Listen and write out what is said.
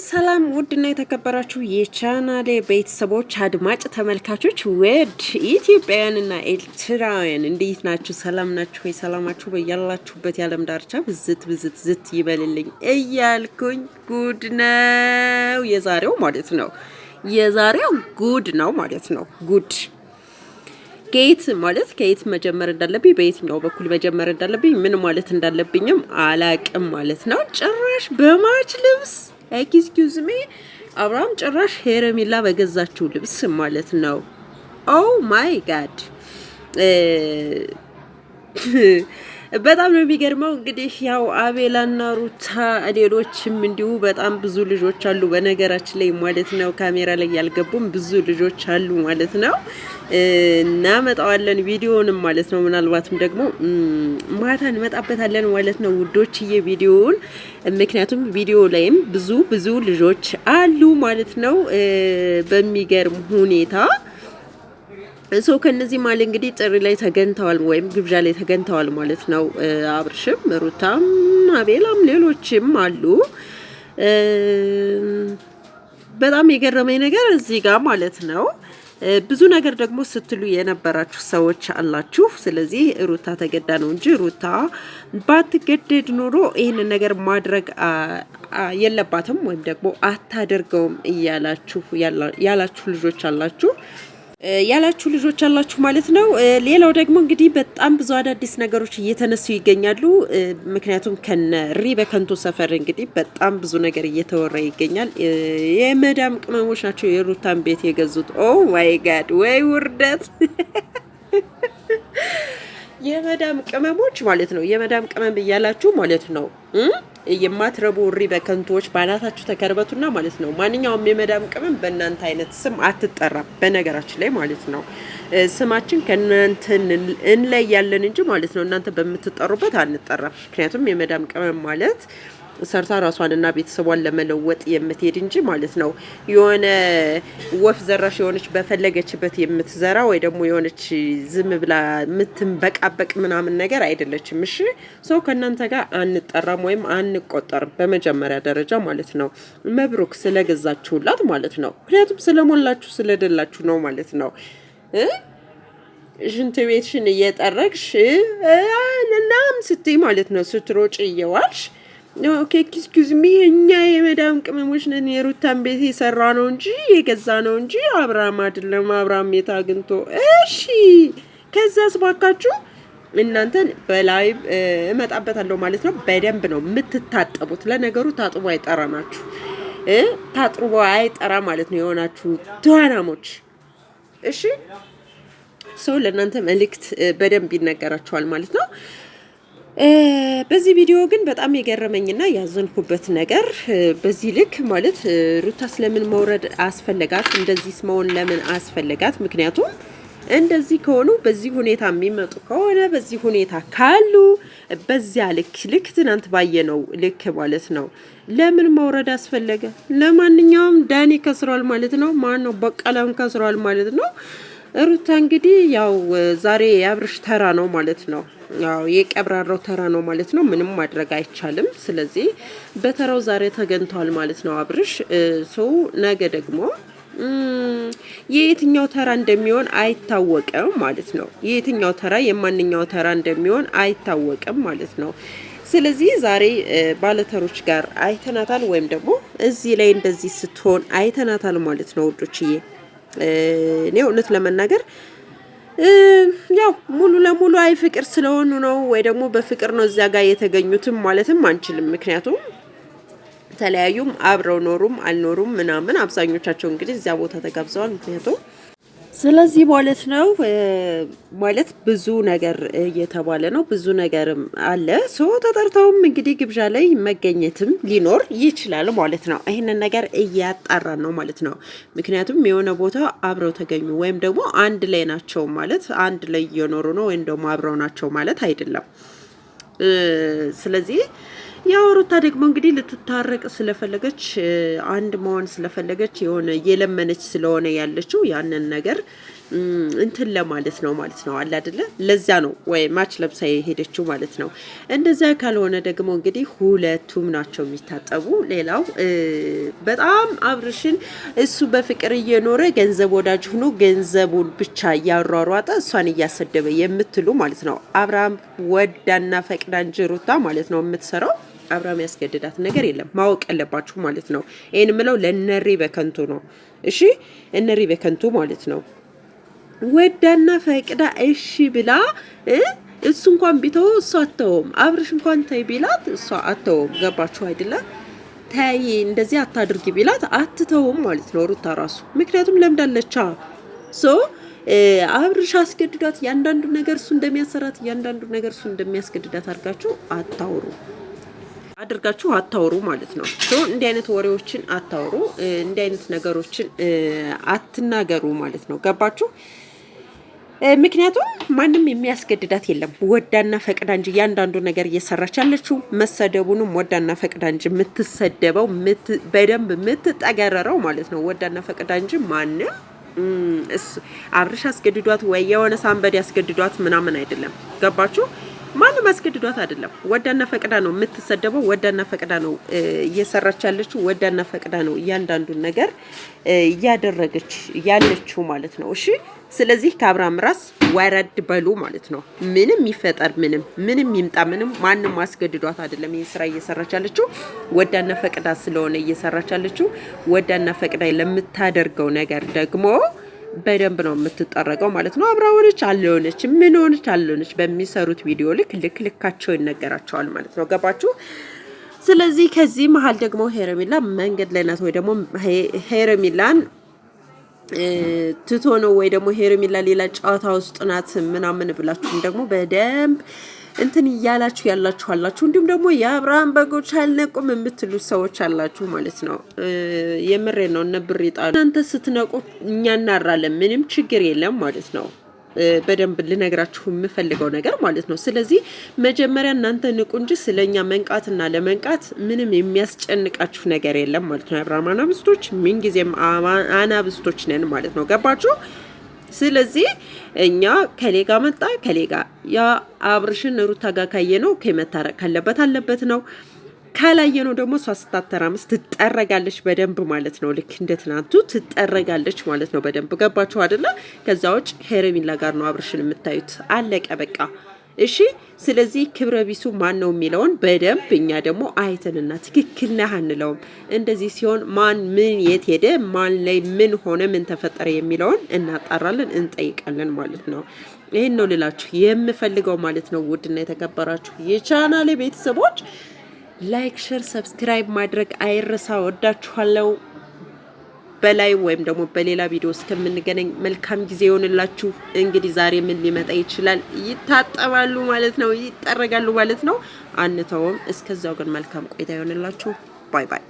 ሰላም ውድና የተከበራችሁ የቻናሌ ቤተሰቦች አድማጭ ተመልካቾች ውድ ኢትዮጵያውያንና ኤርትራውያን እንዴት ናችሁ? ሰላም ናችሁ ወይ? ሰላማችሁ በያላችሁበት የዓለም ዳርቻ ብዝት ይበልልኝ እያልኩኝ ጉድ ነው የዛሬው ማለት ነው። የዛሬው ጉድ ነው ማለት ነው። ጉድ ከየት መጀመር እንዳለብኝ በየትኛው በኩል መጀመር እንዳለብኝ ምን ማለት እንዳለብኝም አላቅም ማለት ነው። ጭራሽ በማች ልብስ ኤክስኪውዝ ሚ አብርሃም ጭራሽ ሄረሚላ በገዛችው ልብስ ማለት ነው። ኦ ማይ ጋድ በጣም ነው የሚገርመው። እንግዲህ ያው አቤላና ሩታ ሌሎችም እንዲሁ በጣም ብዙ ልጆች አሉ በነገራችን ላይ ማለት ነው። ካሜራ ላይ ያልገቡም ብዙ ልጆች አሉ ማለት ነው። እናመጣዋለን ቪዲዮንም ማለት ነው። ምናልባትም ደግሞ ማታ እንመጣበታለን ማለት ነው ውዶችዬ ቪዲዮውን። ምክንያቱም ቪዲዮ ላይም ብዙ ልጆች አሉ ማለት ነው በሚገርም ሁኔታ። ከነዚህ ማለት እንግዲህ ጥሪ ላይ ተገኝተዋል ወይም ግብዣ ላይ ተገኝተዋል ማለት ነው። አብርሽም፣ ሩታም፣ አቤላም ሌሎችም አሉ። በጣም የገረመኝ ነገር እዚህ ጋር ማለት ነው ብዙ ነገር ደግሞ ስትሉ የነበራችሁ ሰዎች አላችሁ። ስለዚህ ሩታ ተገዳ ነው እንጂ ሩታ ባትገደድ ኑሮ ይህንን ነገር ማድረግ የለባትም ወይም ደግሞ አታደርገውም ያላችሁ ልጆች አላችሁ ማለት ነው። ሌላው ደግሞ እንግዲህ በጣም ብዙ አዳዲስ ነገሮች እየተነሱ ይገኛሉ። ምክንያቱም ከነሪ በከንቱ ሰፈር እንግዲህ በጣም ብዙ ነገር እየተወራ ይገኛል። የመዳም ቅመሞች ናቸው የሩታን ቤት የገዙት። ኦ ማይ ጋድ ወይ ውርደት! የመዳም ቅመሞች ማለት ነው። የመዳም ቅመም እያላችሁ ማለት ነው የማትረቡ እሪ በከንቶች ባናታችሁ ተከርበቱና ማለት ነው። ማንኛውም የመዳም ቅመም በእናንተ አይነት ስም አትጠራም በነገራችን ላይ ማለት ነው። ስማችን ከእናንተ እንለያለን እንጂ ማለት ነው እናንተ በምትጠሩበት አንጠራም። ምክንያቱም የመዳም ቅመም ማለት ሰርታ ራሷንና ቤተሰቧን ለመለወጥ የምትሄድ እንጂ ማለት ነው የሆነ ወፍ ዘራሽ የሆነች በፈለገችበት የምትዘራ ወይ ደግሞ የሆነች ዝም ብላ የምትንበቃበቅ ምናምን ነገር አይደለችም። እሺ ከእናንተ ጋር አንጠራም ወይም አንቆጠርም በመጀመሪያ ደረጃ ማለት ነው። መብሩክ ስለገዛችሁላት ማለት ነው። ምክንያቱም ስለሞላችሁ ስለደላችሁ ነው ማለት ነው። ሽንት ቤትሽን እየጠረግሽ እናም ስትይ ማለት ነው ስትሮጭ እየዋልሽ ኦኬ ኤክስኪውዝ ሚ እኛ የመዳም ቅመሞች ነን። የሩታን ቤት የሰራ ነው እንጂ የገዛ ነው እንጂ አብርሃም አይደለም። አብርሃም የት አግኝቶ? እሺ ከዛስ ባካችሁ እናንተን በላይቭ እመጣበታለሁ ማለት ነው። በደንብ ነው የምትታጠቡት። ለነገሩ ታጥቦ አይጠራ ናችሁ ታጥቦ አይጠራ ማለት ነው የሆናችሁ ትዋናሞች። እሺ ለእናንተ መልእክት በደንብ ይነገራችኋል ማለት ነው። በዚህ ቪዲዮ ግን በጣም የገረመኝና ያዘንኩበት ነገር በዚህ ልክ ማለት ሩታ ስለምን መውረድ አስፈለጋት? እንደዚህ መሆን ለምን አስፈለጋት? ምክንያቱም እንደዚህ ከሆኑ በዚህ ሁኔታ የሚመጡ ከሆነ በዚህ ሁኔታ ካሉ በዚያ ልክ ትናንት ባየነው ልክ ማለት ነው ለምን መውረድ አስፈለገ? ለማንኛውም ዳኒ ከስሯል ማለት ነው። ማን ነው በቀለም ከስሯል ማለት ነው። ሩታ እንግዲህ ያው ዛሬ የአብርሽ ተራ ነው ማለት ነው። ያው የቀብራራው ተራ ነው ማለት ነው። ምንም ማድረግ አይቻልም። ስለዚህ በተራው ዛሬ ተገኝቷል ማለት ነው አብርሽ። ነገ ደግሞ የየትኛው ተራ እንደሚሆን አይታወቅም ማለት ነው። የየትኛው ተራ የማንኛው ተራ እንደሚሆን አይታወቅም ማለት ነው። ስለዚህ ዛሬ ባለተሮች ጋር አይተናታል ወይም ደግሞ እዚህ ላይ እንደዚህ ስትሆን አይተናታል ማለት ነው ውዶችዬ። እኔ እውነት ለመናገር ያው ሙሉ ለሙሉ አይ ፍቅር ስለሆኑ ነው ወይ ደግሞ በፍቅር ነው እዚያ ጋር የተገኙትም ማለትም አንችልም። ምክንያቱም ተለያዩም አብረው ኖሩም አልኖሩም ምናምን አብዛኞቻቸው እንግዲህ እዚያ ቦታ ተጋብዘዋል። ምክንያቱም ስለዚህ ማለት ነው ማለት ብዙ ነገር እየተባለ ነው፣ ብዙ ነገርም አለ። ተጠርተውም እንግዲህ ግብዣ ላይ መገኘትም ሊኖር ይችላል ማለት ነው። ይህንን ነገር እያጣራን ነው ማለት ነው። ምክንያቱም የሆነ ቦታ አብረው ተገኙ ወይም ደግሞ አንድ ላይ ናቸው ማለት አንድ ላይ እየኖሩ ነው ወይም ደግሞ አብረው ናቸው ማለት አይደለም። ስለዚህ ያው ሩታ ደግሞ እንግዲህ ልትታረቅ ስለፈለገች አንድ መሆን ስለፈለገች የሆነ የለመነች ስለሆነ ያለችው ያንን ነገር እንትን ለማለት ነው ማለት ነው አለ አይደለ? ለዛ ነው ወይ ማች ለብሳ የሄደችው ማለት ነው። እንደዛ ካልሆነ ደግሞ እንግዲህ ሁለቱም ናቸው የሚታጠቡ። ሌላው በጣም አብርሽን እሱ በፍቅር እየኖረ ገንዘብ ወዳጅ ሆኖ ገንዘቡን ብቻ እያሯሯጠ እሷን እያሰደበ የምትሉ ማለት ነው። አብርሃም ወዳና ፈቅዳ እንጂ ሩታ ማለት ነው የምትሰራው አብርሃም ያስገድዳት ነገር የለም። ማወቅ ያለባችሁ ማለት ነው። ይሄን ምለው ለነሪ በከንቱ ነው። እሺ እነሪ በከንቱ ማለት ነው። ወዳና ፈቅዳ እሺ ብላ እሱ እንኳን ቢተው እሷ አተውም። አብርሽ እንኳን ታይ ቢላት እሷ አተውም። ገባችሁ አይደለ? ታይ እንደዚህ አታድርጊ ቢላት አትተውም ማለት ነው ሩታ ራሱ። ምክንያቱም ለምዳለቻ ሶ አብርሽ አስገድዷት ያንዳንዱ ነገር እሱ እንደሚያሰራት ያንዳንዱ ነገር እሱ እንደሚያስገድዳት አድርጋችሁ አታውሩ ማለት ነው። ሶ እንዲህ አይነት ወሬዎችን አታውሩ፣ እንዲህ አይነት ነገሮችን አትናገሩ ማለት ነው። ገባችሁ? ምክንያቱም ማንም የሚያስገድዳት የለም። ወዳና ፈቅዳ እንጂ እያንዳንዱ ነገር እየሰራች ያለችው መሰደቡንም ወዳና ፈቅዳ እንጂ የምትሰደበው በደንብ የምትጠገረረው ማለት ነው። ወዳና ፈቅዳ እንጂ ማንም አብርሽ አስገድዷት ወይ የሆነ ሳንበድ ያስገድዷት ምናምን አይደለም። ገባችሁ? ማንም አስገድዷት አይደለም። ወዳና ፈቅዳ ነው የምትሰደበው። ወዳና ፈቅዳ ነው እየሰራች ያለችው። ወዳና ፈቅዳ ነው እያንዳንዱን ነገር እያደረገች ያለችው ማለት ነው። እሺ ስለዚህ ከአብርሃም ራስ ወረድ በሉ ማለት ነው። ምንም ይፈጠር ምንም ይምጣ ማንም አስገድዷት አይደለም ይሄን ስራ እየሰራች ያለችው። ወዳና ፈቅዳ ስለሆነ እየሰራች ያለችው። ወዳና ፈቅዳ ለምታደርገው ነገር ደግሞ በደንብ ነው የምትጠረቀው ማለት ነው። አብራወለች አለሆነች ምን ሆነች አለሆነች በሚሰሩት ቪዲዮ ልካቸው ይነገራቸዋል ማለት ነው። ገባችሁ? ስለዚህ ከዚህ መሀል ደግሞ ሄረሚላ መንገድ ላይ ናት ወይ ደግሞ ሄረሚላን ትቶ ነው ወይ ደግሞ ሄረሚላ ሌላ ጨዋታ ውስጥ ናት ምናምን ብላችሁም ደግሞ በደንብ እንትን ያላችሁ አላችሁ። እንዲሁም ደግሞ የአብርሃም በጎች አልነቁም የምትሉ ሰዎች አላችሁ ማለት ነው። የምሬ ነው። ነብር ይጣሉ። እናንተ ስትነቁ እኛ እናራለን፣ ምንም ችግር የለም ማለት ነው። በደንብ ልነግራችሁ የምፈልገው ነገር ማለት ነው። ስለዚህ መጀመሪያ እናንተ ንቁ እንጂ ስለኛ መንቃትና ለመንቃት ምንም የሚያስጨንቃችሁ ነገር የለም ማለት ነው። የአብርሃም አናብስቶች ምንጊዜም አናብስቶች ነን ማለት ነው። ገባችሁ? ስለዚህ እኛ ከሌጋ መጣ ከሌጋ ያ አብርሽን ሩታ ጋር ካየነው ከመታረቅ ካለበት ነው። ካላየነው ደግሞ እሷ ስታተራምስ ትጠረጋለች በደንብ ማለት ነው። ልክ እንደ ትናንቱ ትጠረጋለች ማለት ነው በደንብ። ገባችሁ አይደለ? ከዛ ውጭ ሄረሚላ ጋር ነው አብርሽን የምታዩት። አለቀ በቃ። እሺ ስለዚህ ክብረ ቢሱ ማን ነው የሚለውን በደንብ እኛ ደግሞ አይተንና ትክክል ነህ አንለውም። እንደዚህ ሲሆን ማን ምን የት ሄደ፣ ማን ላይ ምን ሆነ፣ ምን ተፈጠረ የሚለውን እናጣራለን፣ እንጠይቃለን ማለት ነው። ይሄን ነው ልላችሁ የምፈልገው ማለት ነው። ውድና የተከበራችሁ የቻናሌ ቤተሰቦች ላይክ፣ ሼር፣ ሰብስክራይብ ማድረግ አይረሳ። ወዳችኋለሁ። በላይ ወይም ደግሞ በሌላ ቪዲዮ እስከምንገናኝ መልካም ጊዜ ይሆንላችሁ። እንግዲህ ዛሬ ምን ሊመጣ ይችላል? ይታጠባሉ ማለት ነው፣ ይጠረጋሉ ማለት ነው። አንተውም። እስከዛው ግን መልካም ቆይታ ይሆንላችሁ። ባይ ባይ።